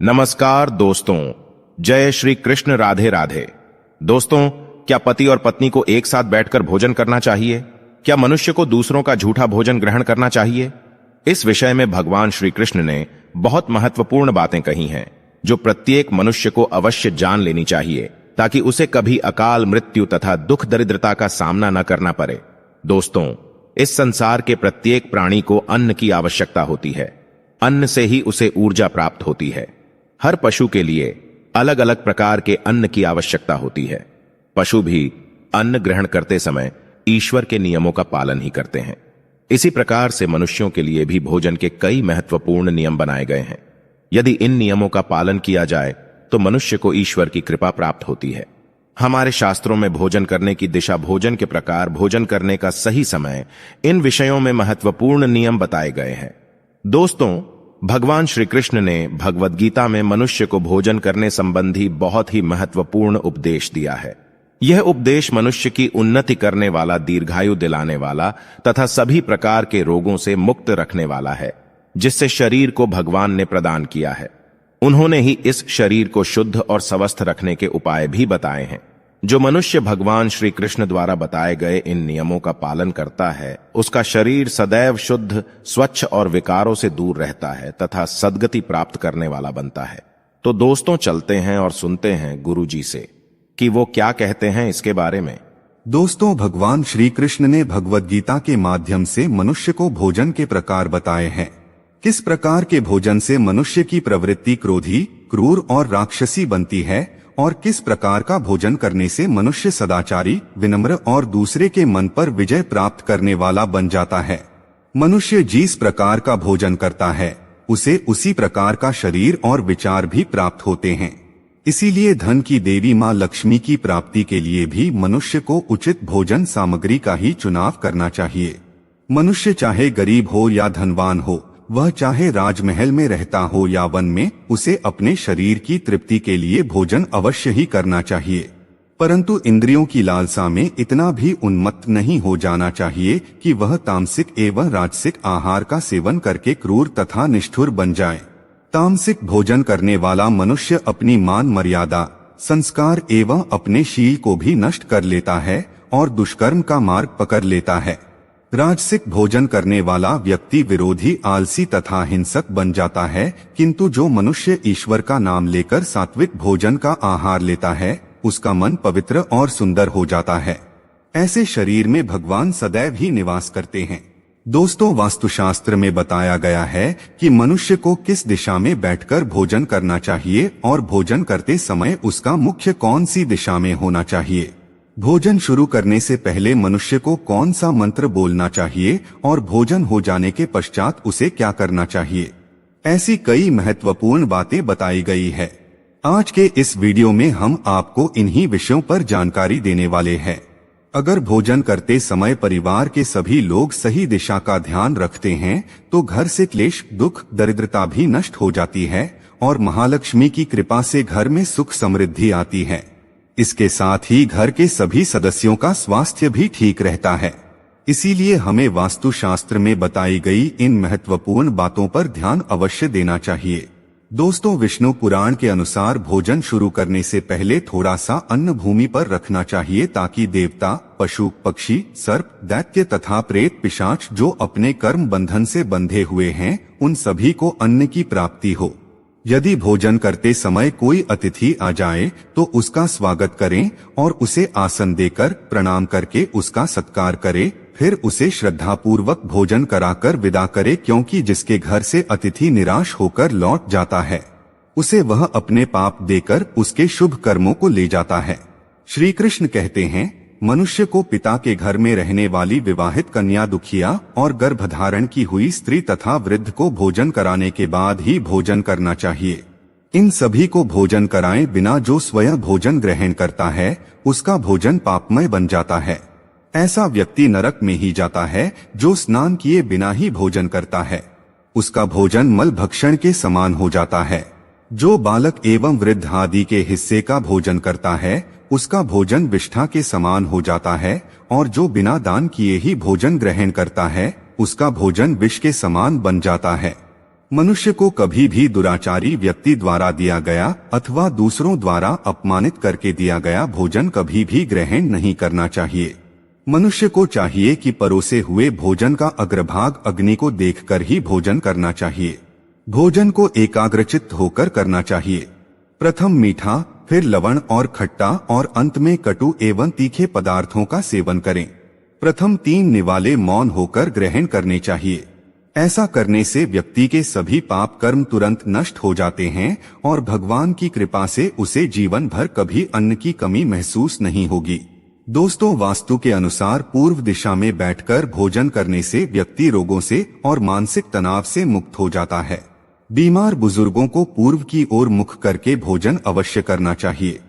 नमस्कार दोस्तों, जय श्री कृष्ण। राधे राधे। दोस्तों, क्या पति और पत्नी को एक साथ बैठकर भोजन करना चाहिए? क्या मनुष्य को दूसरों का झूठा भोजन ग्रहण करना चाहिए? इस विषय में भगवान श्री कृष्ण ने बहुत महत्वपूर्ण बातें कही हैं, जो प्रत्येक मनुष्य को अवश्य जान लेनी चाहिए, ताकि उसे कभी अकाल मृत्यु तथा दुख दरिद्रता का सामना न करना पड़े। दोस्तों, इस संसार के प्रत्येक प्राणी को अन्न की आवश्यकता होती है। अन्न से ही उसे ऊर्जा प्राप्त होती है। हर पशु के लिए अलग अलग प्रकार के अन्न की आवश्यकता होती है। पशु भी अन्न ग्रहण करते समय ईश्वर के नियमों का पालन ही करते हैं। इसी प्रकार से मनुष्यों के लिए भी भोजन के कई महत्वपूर्ण नियम बनाए गए हैं। यदि इन नियमों का पालन किया जाए तो मनुष्य को ईश्वर की कृपा प्राप्त होती है। हमारे शास्त्रों में भोजन करने की दिशा, भोजन के प्रकार, भोजन करने का सही समय, इन विषयों में महत्वपूर्ण नियम बताए गए हैं। दोस्तों, भगवान श्री कृष्ण ने भगवद गीता में मनुष्य को भोजन करने संबंधी बहुत ही महत्वपूर्ण उपदेश दिया है। यह उपदेश मनुष्य की उन्नति करने वाला, दीर्घायु दिलाने वाला तथा सभी प्रकार के रोगों से मुक्त रखने वाला है, जिससे शरीर को भगवान ने प्रदान किया है। उन्होंने ही इस शरीर को शुद्ध और स्वस्थ रखने के उपाय भी बताए हैं। जो मनुष्य भगवान श्री कृष्ण द्वारा बताए गए इन नियमों का पालन करता है, उसका शरीर सदैव शुद्ध, स्वच्छ और विकारों से दूर रहता है तथा सद्गति प्राप्त करने वाला बनता है। तो दोस्तों, चलते हैं और सुनते हैं गुरु जी से कि वो क्या कहते हैं इसके बारे में। दोस्तों, भगवान श्री कृष्ण ने भगवद गीता के माध्यम से मनुष्य को भोजन के प्रकार बताए हैं। किस प्रकार के भोजन से मनुष्य की प्रवृत्ति क्रोधी, क्रूर और राक्षसी बनती है, और किस प्रकार का भोजन करने से मनुष्य सदाचारी, विनम्र और दूसरे के मन पर विजय प्राप्त करने वाला बन जाता है। मनुष्य जिस प्रकार का भोजन करता है, उसे उसी प्रकार का शरीर और विचार भी प्राप्त होते हैं। इसीलिए धन की देवी माँ लक्ष्मी की प्राप्ति के लिए भी मनुष्य को उचित भोजन सामग्री का ही चुनाव करना चाहिए। मनुष्य चाहे गरीब हो या धनवान हो, वह चाहे राजमहल में रहता हो या वन में, उसे अपने शरीर की तृप्ति के लिए भोजन अवश्य ही करना चाहिए। परंतु इंद्रियों की लालसा में इतना भी उन्मत्त नहीं हो जाना चाहिए कि वह तामसिक एवं राजसिक आहार का सेवन करके क्रूर तथा निष्ठुर बन जाए। तामसिक भोजन करने वाला मनुष्य अपनी मान मर्यादा, संस्कार एवं अपने शील को भी नष्ट कर लेता है और दुष्कर्म का मार्ग पकड़ लेता है। राजसिक भोजन करने वाला व्यक्ति विरोधी, आलसी तथा हिंसक बन जाता है, किंतु जो मनुष्य ईश्वर का नाम लेकर सात्विक भोजन का आहार लेता है, उसका मन पवित्र और सुंदर हो जाता है। ऐसे शरीर में भगवान सदैव ही निवास करते हैं। दोस्तों, वास्तुशास्त्र में बताया गया है कि मनुष्य को किस दिशा में बैठकर भोजन करना चाहिए और भोजन करते समय उसका मुख्य कौन सी दिशा में होना चाहिए। भोजन शुरू करने से पहले मनुष्य को कौन सा मंत्र बोलना चाहिए और भोजन हो जाने के पश्चात उसे क्या करना चाहिए, ऐसी कई महत्वपूर्ण बातें बताई गई है। आज के इस वीडियो में हम आपको इन्हीं विषयों पर जानकारी देने वाले हैं। अगर भोजन करते समय परिवार के सभी लोग सही दिशा का ध्यान रखते हैं, तो घर से क्लेश, दुख, दरिद्रता भी नष्ट हो जाती है और महालक्ष्मी की कृपा से घर में सुख समृद्धि आती है। इसके साथ ही घर के सभी सदस्यों का स्वास्थ्य भी ठीक रहता है। इसीलिए हमें वास्तुशास्त्र में बताई गई इन महत्वपूर्ण बातों पर ध्यान अवश्य देना चाहिए। दोस्तों, विष्णु पुराण के अनुसार भोजन शुरू करने से पहले थोड़ा सा अन्न भूमि पर रखना चाहिए, ताकि देवता, पशु, पक्षी, सर्प, दैत्य तथा प्रेत, पिशाच जो अपने कर्म बंधन से बंधे हुए हैं, उन सभी को अन्न की प्राप्ति हो। यदि भोजन करते समय कोई अतिथि आ जाए तो उसका स्वागत करें और उसे आसन देकर प्रणाम करके उसका सत्कार करें। फिर उसे श्रद्धापूर्वक भोजन कराकर विदा करे, क्योंकि जिसके घर से अतिथि निराश होकर लौट जाता है, उसे वह अपने पाप देकर उसके शुभ कर्मों को ले जाता है। श्री कृष्ण कहते हैं, मनुष्य को पिता के घर में रहने वाली विवाहित कन्या, दुखिया और गर्भधारण की हुई स्त्री तथा वृद्ध को भोजन कराने के बाद ही भोजन करना चाहिए। इन सभी को भोजन कराए बिना जो स्वयं भोजन ग्रहण करता है, उसका भोजन पापमय बन जाता है। ऐसा व्यक्ति नरक में ही जाता है। जो स्नान किए बिना ही भोजन करता है, उसका भोजन मल भक्षण के समान हो जाता है। जो बालक एवं वृद्ध आदि के हिस्से का भोजन करता है, उसका भोजन विष्ठा के समान हो जाता है। और जो बिना दान किए ही भोजन ग्रहण करता है, उसका भोजन विष के समान बन जाता है। मनुष्य को कभी भी दुराचारी व्यक्ति द्वारा दिया गया अथवा दूसरों द्वारा अपमानित करके दिया गया भोजन कभी भी ग्रहण नहीं करना चाहिए। मनुष्य को चाहिए कि परोसे हुए भोजन का अग्रभाग अग्नि को देखकर ही भोजन करना चाहिए। भोजन को एकाग्रचित्त होकर करना चाहिए। प्रथम मीठा, फिर लवण और खट्टा और अंत में कटु एवं तीखे पदार्थों का सेवन करें। प्रथम 3 निवाले मौन होकर ग्रहण करने चाहिए। ऐसा करने से व्यक्ति के सभी पाप कर्म तुरंत नष्ट हो जाते हैं और भगवान की कृपा से उसे जीवन भर कभी अन्न की कमी महसूस नहीं होगी। दोस्तों, वास्तु के अनुसार पूर्व दिशा में बैठकर भोजन करने से व्यक्ति रोगों से और मानसिक तनाव से मुक्त हो जाता है। बीमार बुजुर्गों को पूर्व की ओर मुख करके भोजन अवश्य करना चाहिए।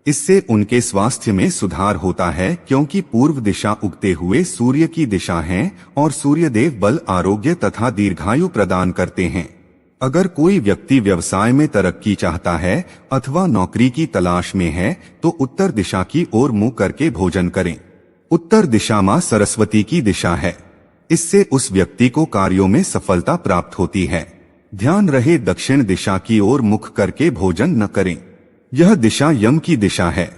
इससे उनके स्वास्थ्य में सुधार होता है, क्योंकि पूर्व दिशा उगते हुए सूर्य की दिशा है और सूर्यदेव बल, आरोग्य तथा दीर्घायु प्रदान करते हैं। अगर कोई व्यक्ति व्यवसाय में तरक्की चाहता है अथवा नौकरी की तलाश में है तो उत्तर दिशा की ओर मुंह करके भोजन करें। उत्तर दिशा मां सरस्वती की दिशा है। इससे उस व्यक्ति को कार्यों में सफलता प्राप्त होती है। ध्यान रहे, दक्षिण दिशा की ओर मुख करके भोजन न करें। यह दिशा यम की दिशा है।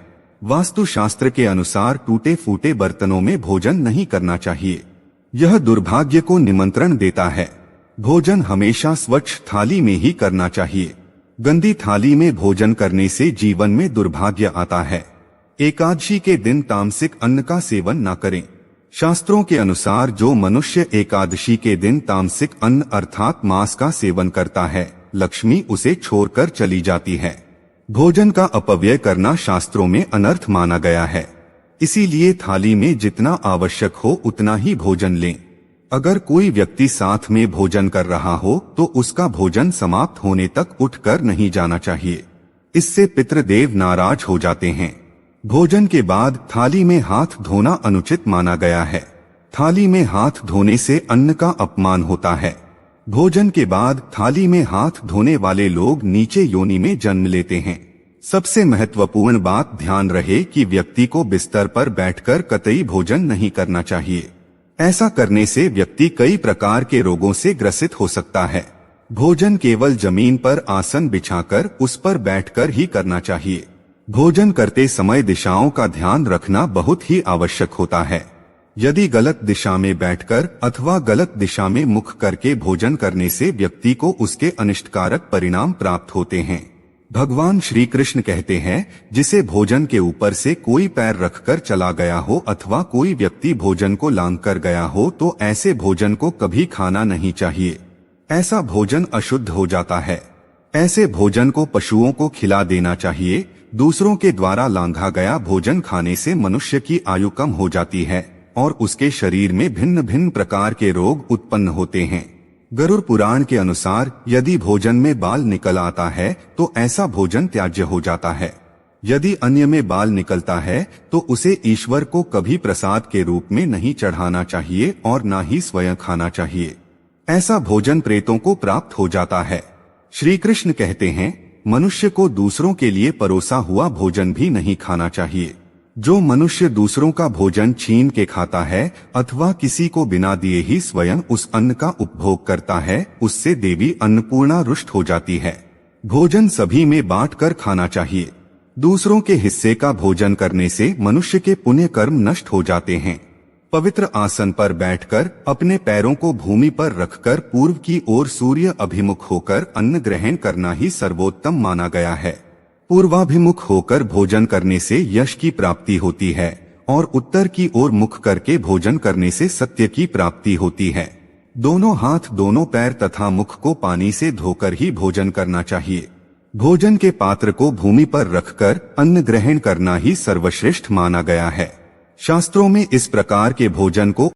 वास्तु शास्त्र के अनुसार टूटे फूटे बर्तनों में भोजन नहीं करना चाहिए। यह दुर्भाग्य को निमंत्रण देता है। भोजन हमेशा स्वच्छ थाली में ही करना चाहिए। गंदी थाली में भोजन करने से जीवन में दुर्भाग्य आता है। एकादशी के दिन तामसिक अन्न का सेवन न करें। शास्त्रों के अनुसार जो मनुष्य एकादशी के दिन तामसिक अन्न अर्थात मांस का सेवन करता है, लक्ष्मी उसे छोड़कर चली जाती है। भोजन का अपव्यय करना शास्त्रों में अनर्थ माना गया है। इसीलिए थाली में जितना आवश्यक हो उतना ही भोजन लें। अगर कोई व्यक्ति साथ में भोजन कर रहा हो तो उसका भोजन समाप्त होने तक उठकर नहीं जाना चाहिए। इससे पितृदेव नाराज हो जाते हैं। भोजन के बाद थाली में हाथ धोना अनुचित माना गया है। थाली में हाथ धोने से अन्न का अपमान होता है। भोजन के बाद थाली में हाथ धोने वाले लोग नीचे योनि में जन्म लेते हैं। सबसे महत्वपूर्ण बात ध्यान रहे कि व्यक्ति को बिस्तर पर बैठकर कतई भोजन नहीं करना चाहिए। ऐसा करने से व्यक्ति कई प्रकार के रोगों से ग्रसित हो सकता है। भोजन केवल जमीन पर आसन बिछाकर उस पर बैठकर ही करना चाहिए। भोजन करते समय दिशाओं का ध्यान रखना बहुत ही आवश्यक होता है। यदि गलत दिशा में बैठकर अथवा गलत दिशा में मुख करके भोजन करने से व्यक्ति को उसके अनिष्टकारक परिणाम प्राप्त होते हैं। भगवान श्री कृष्ण कहते हैं, जिसे भोजन के ऊपर से कोई पैर रखकर चला गया हो अथवा कोई व्यक्ति भोजन को लांघ कर गया हो तो ऐसे भोजन को कभी खाना नहीं चाहिए। ऐसा भोजन अशुद्ध हो जाता है। ऐसे भोजन को पशुओं को खिला देना चाहिए। दूसरों के द्वारा लांघा गया भोजन खाने से मनुष्य की आयु कम हो जाती है और उसके शरीर में भिन्न भिन्न प्रकार के रोग उत्पन्न होते हैं। गरुड़ पुराण के अनुसार यदि भोजन में बाल निकल आता है तो ऐसा भोजन त्याज्य हो जाता है। यदि अन्य में बाल निकलता है तो उसे ईश्वर को कभी प्रसाद के रूप में नहीं चढ़ाना चाहिए और न ही स्वयं खाना चाहिए। ऐसा भोजन प्रेतों को प्राप्त हो जाता है। श्री कृष्ण कहते हैं, मनुष्य को दूसरों के लिए परोसा हुआ भोजन भी नहीं खाना चाहिए। जो मनुष्य दूसरों का भोजन छीन के खाता है अथवा किसी को बिना दिए ही स्वयं उस अन्न का उपभोग करता है, उससे देवी अन्नपूर्णा रुष्ट हो जाती है। भोजन सभी में बांटकर खाना चाहिए। दूसरों के हिस्से का भोजन करने से मनुष्य के पुण्य कर्म नष्ट हो जाते हैं। पवित्र आसन पर बैठकर अपने पैरों को भूमि पर रखकर पूर्व की ओर सूर्य अभिमुख होकर अन्न ग्रहण करना ही सर्वोत्तम माना गया है। पूर्वाभिमुख होकर भोजन करने से यश की प्राप्ति होती है और उत्तर की ओर मुख करके भोजन करने से सत्य की प्राप्ति होती है। दोनों हाथ, दोनों पैर तथा मुख को पानी से धोकर ही भोजन करना चाहिए। भोजन के पात्र को भूमि पर रखकर अन्न ग्रहण करना ही सर्वश्रेष्ठ माना गया है। शास्त्रों में इस प्रकार के भोजन को